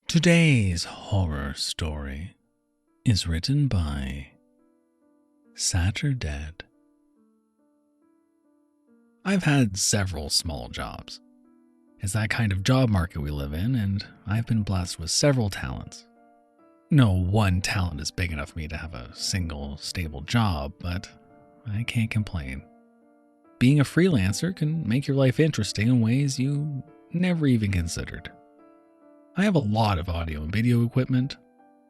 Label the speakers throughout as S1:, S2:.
S1: Today's horror story is written by Saturdead. I've had several small jobs. It's that kind of job market we live in, and I've been blessed with several talents. No one talent is big enough for me to have a single, stable job, but I can't complain. Being a freelancer can make your life interesting in ways you never even considered. I have a lot of audio and video equipment.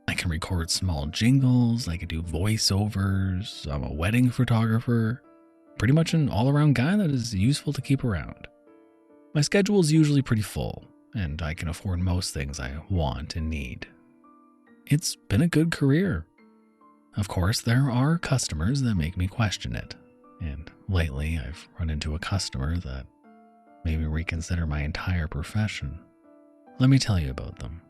S1: I can record small jingles, I can do voiceovers, I'm a wedding photographer, pretty much an all-around guy that is useful to keep around. My schedule is usually pretty full, and I can afford most things I want and need. It's been a good career. Of course, there are customers that make me question it, and lately I've run into a customer that made me reconsider my entire profession. Let me tell you about them.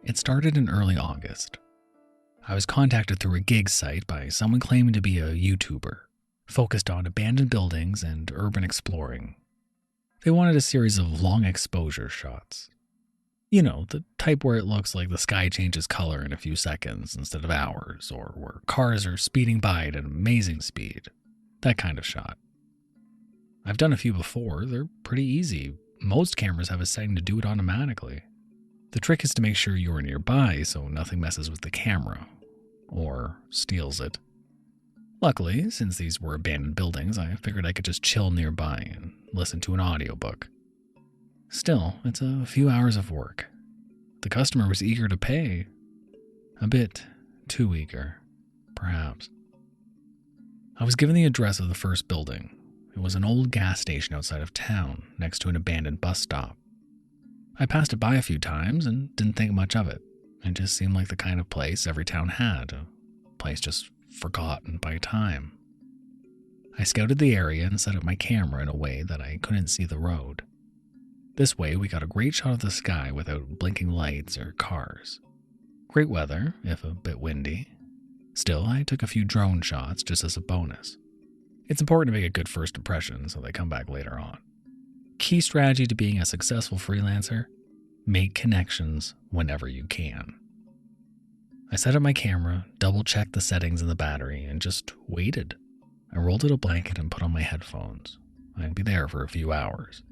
S1: It started in early August. I was contacted through a gig site by someone claiming to be a YouTuber, focused on abandoned buildings and urban exploring. They wanted a series of long exposure shots. You know, the type where it looks like the sky changes color in a few seconds instead of hours, or where cars are speeding by at an amazing speed. That kind of shot. I've done a few before, they're pretty easy. Most cameras have a setting to do it automatically. The trick is to make sure you're nearby so nothing messes with the camera, or steals it. Luckily, since these were abandoned buildings, I figured I could just chill nearby and listen to an audiobook. Still, it's a few hours of work. The customer was eager to pay. A bit too eager, perhaps. I was given the address of the first building. It was an old gas station outside of town, next to an abandoned bus stop. I passed it by a few times and didn't think much of it. It just seemed like the kind of place every town had, a place just forgotten by time. I scouted the area and set up my camera in a way that I couldn't see the road. This way, we got a great shot of the sky without blinking lights or cars. Great weather, if a bit windy. Still, I took a few drone shots just as a bonus. It's important to make a good first impression so they come back later on. Key strategy to being a successful freelancer: make connections whenever you can. I set up my camera, double-checked the settings in the battery, and just waited. I rolled out a blanket and put on my headphones. I'd be there for a few hours.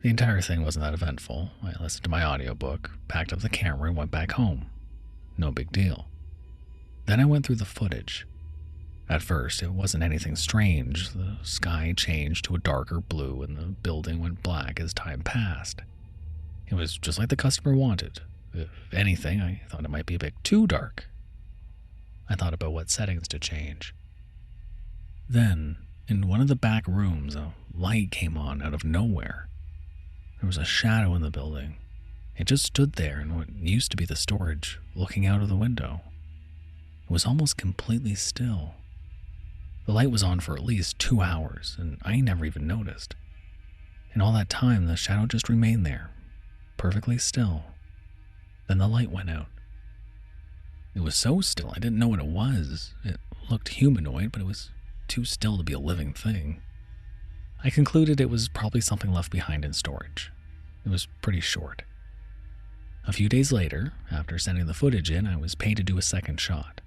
S1: The entire thing wasn't that eventful. I listened to my audiobook, packed up the camera, and went back home. No big deal. Then I went through the footage. At first, it wasn't anything strange. The sky changed to a darker blue and the building went black as time passed. It was just like the customer wanted. If anything, I thought it might be a bit too dark. I thought about what settings to change. Then, in one of the back rooms, a light came on out of nowhere. There was a shadow in the building. It just stood there in what used to be the storage, looking out of the window. It was almost completely still. The light was on for at least 2 hours, and I never even noticed. In all that time, the shadow just remained there, perfectly still. Then the light went out. It was so still, I didn't know what it was. It looked humanoid, but it was too still to be a living thing. I concluded it was probably something left behind in storage. It was pretty short. A few days later, after sending the footage in, I was paid to do a second shot.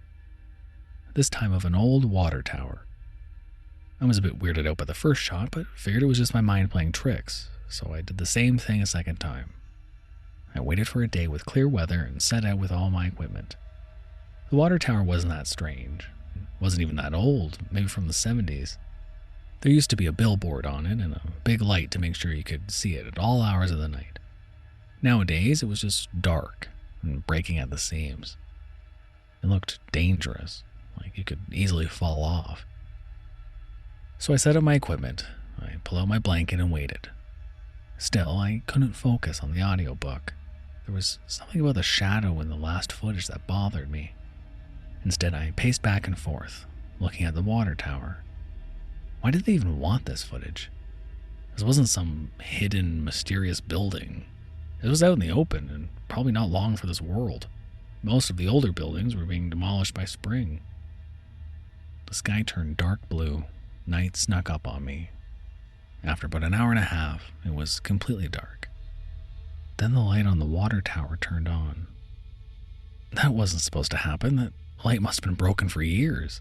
S1: This time of an old water tower. I was a bit weirded out by the first shot, but figured it was just my mind playing tricks, so I did the same thing a second time. I waited for a day with clear weather and set out with all my equipment. The water tower wasn't that strange. It wasn't even that old, maybe from the 70s. There used to be a billboard on it and a big light to make sure you could see it at all hours of the night. Nowadays, it was just dark and breaking at the seams. It looked dangerous, like you could easily fall off. So I set up my equipment, I pulled out my blanket and waited. Still, I couldn't focus on the audiobook. There was something about the shadow in the last footage that bothered me. Instead, I paced back and forth, looking at the water tower. Why did they even want this footage? This wasn't some hidden, mysterious building. It was out in the open, and probably not long for this world. Most of the older buildings were being demolished by spring. The sky turned dark blue. Night snuck up on me. After about an hour and a half, it was completely dark. Then the light on the water tower turned on. That wasn't supposed to happen. That light must have been broken for years.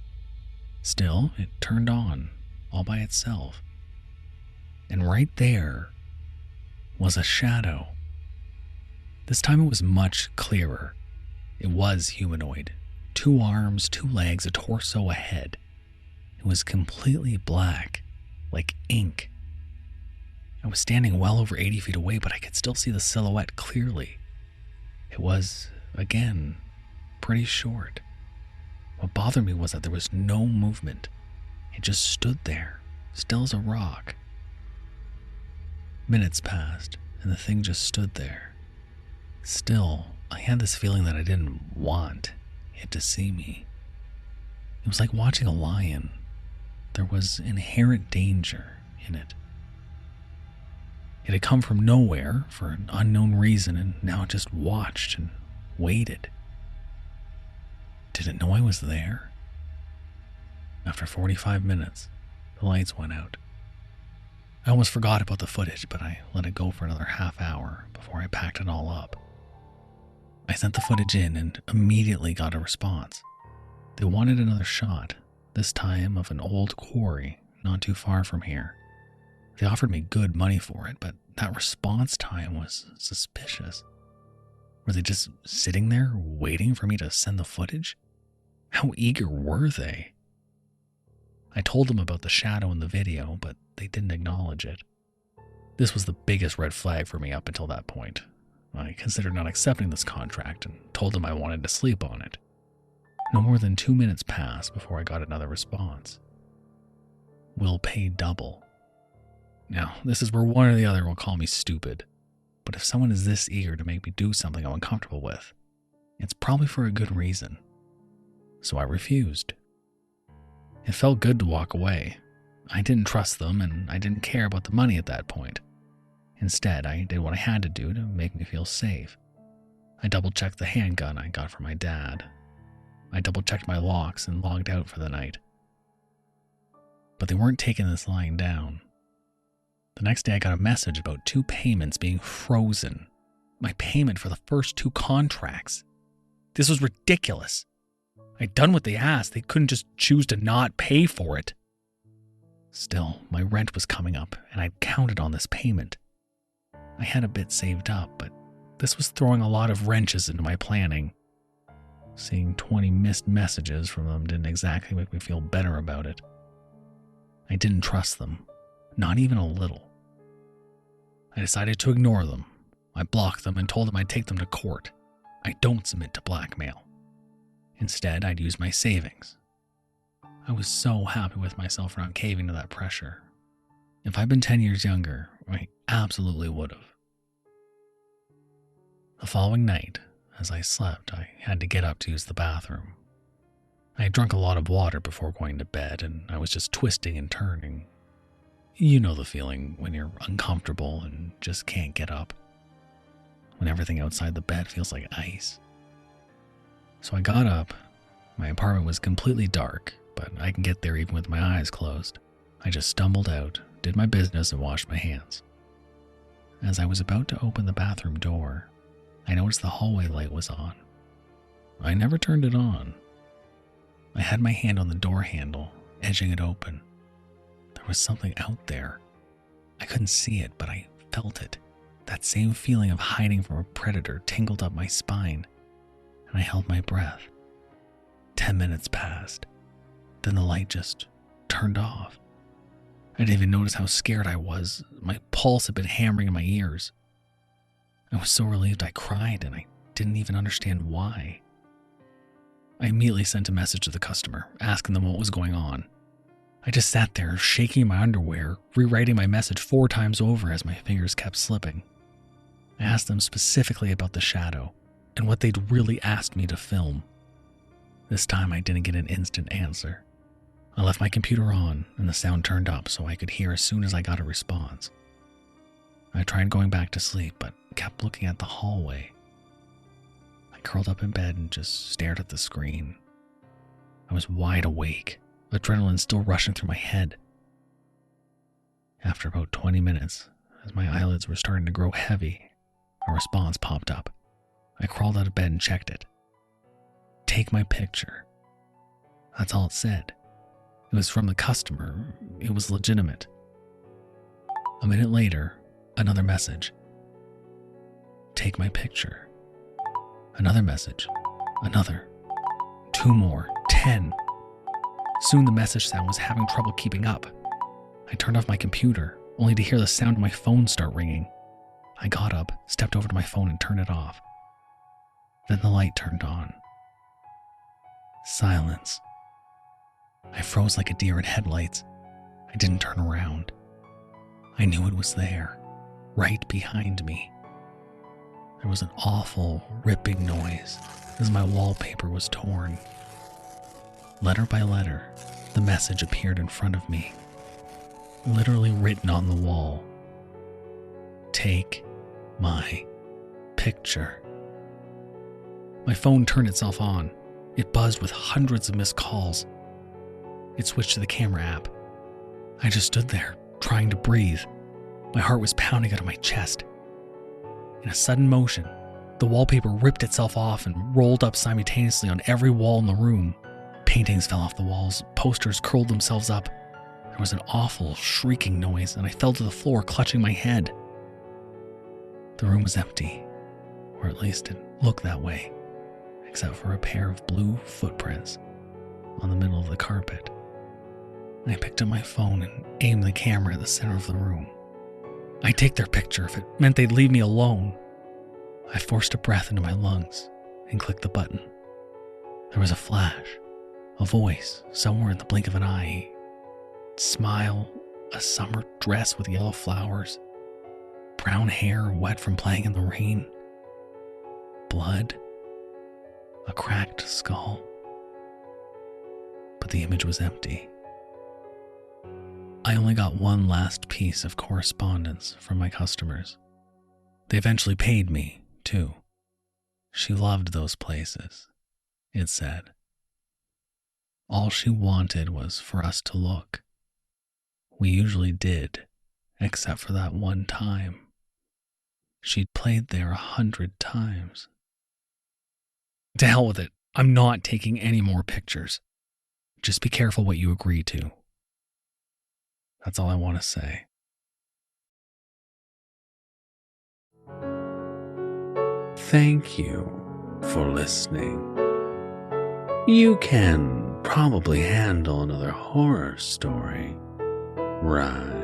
S1: Still, it turned on, all by itself. And right there was a shadow. This time it was much clearer. It was humanoid. 2 arms, 2 legs, a torso, a head. It was completely black, like ink. I was standing well over 80 feet away, but I could still see the silhouette clearly. It was, again, pretty short. What bothered me was that there was no movement. It just stood there, still as a rock. Minutes passed, and the thing just stood there. Still, I had this feeling that I didn't want it to see me. It was like watching a lion. There was inherent danger in it. It had come from nowhere for an unknown reason, and now it just watched and waited. Did it know I was there? After 45 minutes, the lights went out. I almost forgot about the footage, but I let it go for another half hour before I packed it all up. I sent the footage in and immediately got a response. They wanted another shot, this time of an old quarry not too far from here. They offered me good money for it, but that response time was suspicious. Were they just sitting there waiting for me to send the footage? How eager were they? I told them about the shadow in the video, but they didn't acknowledge it. This was the biggest red flag for me up until that point. I considered not accepting this contract and told them I wanted to sleep on it. No more than 2 minutes passed before I got another response. We'll pay double. Now, this is where one or the other will call me stupid, but if someone is this eager to make me do something I'm uncomfortable with, it's probably for a good reason. So I refused. It felt good to walk away. I didn't trust them, and I didn't care about the money at that point. Instead, I did what I had to do to make me feel safe. I double-checked the handgun I got from my dad. I double-checked my locks and logged out for the night. But they weren't taking this lying down. The next day I got a message about 2 payments being frozen. My payment for the first 2 contracts. This was ridiculous. I'd done what they asked. They couldn't just choose to not pay for it. Still, my rent was coming up, and I'd counted on this payment. I had a bit saved up, but this was throwing a lot of wrenches into my planning. Seeing 20 missed messages from them didn't exactly make me feel better about it. I didn't trust them, not even a little. I decided to ignore them. I blocked them and told them I'd take them to court. I don't submit to blackmail. Instead, I'd use my savings. I was so happy with myself for not caving to that pressure. If I'd been 10 years younger, I absolutely would have. The following night, as I slept, I had to get up to use the bathroom. I had drunk a lot of water before going to bed, and I was just twisting and turning. You know the feeling when you're uncomfortable and just can't get up. When everything outside the bed feels like ice. So I got up. My apartment was completely dark, but I can get there even with my eyes closed. I just stumbled out, did my business, and washed my hands. As I was about to open the bathroom door, I noticed the hallway light was on. I never turned it on. I had my hand on the door handle, edging it open. There was something out there. I couldn't see it, but I felt it. That same feeling of hiding from a predator tingled up my spine, and I held my breath. 10 minutes passed. Then the light just turned off. I didn't even notice how scared I was. My pulse had been hammering in my ears. I was so relieved I cried, and I didn't even understand why. I immediately sent a message to the customer, asking them what was going on. I just sat there, shaking in my underwear, rewriting my message 4 times over as my fingers kept slipping. I asked them specifically about the shadow, and what they'd really asked me to film. This time I didn't get an instant answer. I left my computer on, and the sound turned up so I could hear as soon as I got a response. I tried going back to sleep, but kept looking at the hallway. I curled up in bed and just stared at the screen. I was wide awake, adrenaline still rushing through my head. After about 20 minutes, as my eyelids were starting to grow heavy, A response popped up. I crawled out of bed and checked it. Take my picture. That's all it said. It was from the customer. It was legitimate. A minute later, another message. Take my picture. Another message. Another. 2 more. 10. Soon the message sound was having trouble keeping up. I turned off my computer, only to hear the sound of my phone start ringing. I got up, stepped over to my phone and turned it off. Then the light turned on. Silence. I froze like a deer in headlights. I didn't turn around. I knew it was there, right behind me. There was an awful, ripping noise as my wallpaper was torn. Letter by letter, the message appeared in front of me, literally written on the wall. Take my picture. My phone turned itself on. It buzzed with hundreds of missed calls. It switched to the camera app. I just stood there, trying to breathe. My heart was pounding out of my chest. In a sudden motion, the wallpaper ripped itself off and rolled up simultaneously on every wall in the room. Paintings fell off the walls, posters curled themselves up. There was an awful, shrieking noise, and I fell to the floor, clutching my head. The room was empty, or at least it looked that way, except for a pair of blue footprints on the middle of the carpet. I picked up my phone and aimed the camera at the center of the room. I'd take their picture if it meant they'd leave me alone. I forced a breath into my lungs and clicked the button. There was a flash, a voice somewhere in the blink of an eye. Smile, a summer dress with yellow flowers, brown hair wet from playing in the rain, blood, a cracked skull. But the image was empty. I only got one last piece of correspondence from my customers. They eventually paid me, too. She loved those places, it said. All she wanted was for us to look. We usually did, except for that one time. She'd played there 100 times. To hell with it. I'm not taking any more pictures. Just be careful what you agree to. That's all I want to say. Thank you for listening. You can probably handle another horror story, right?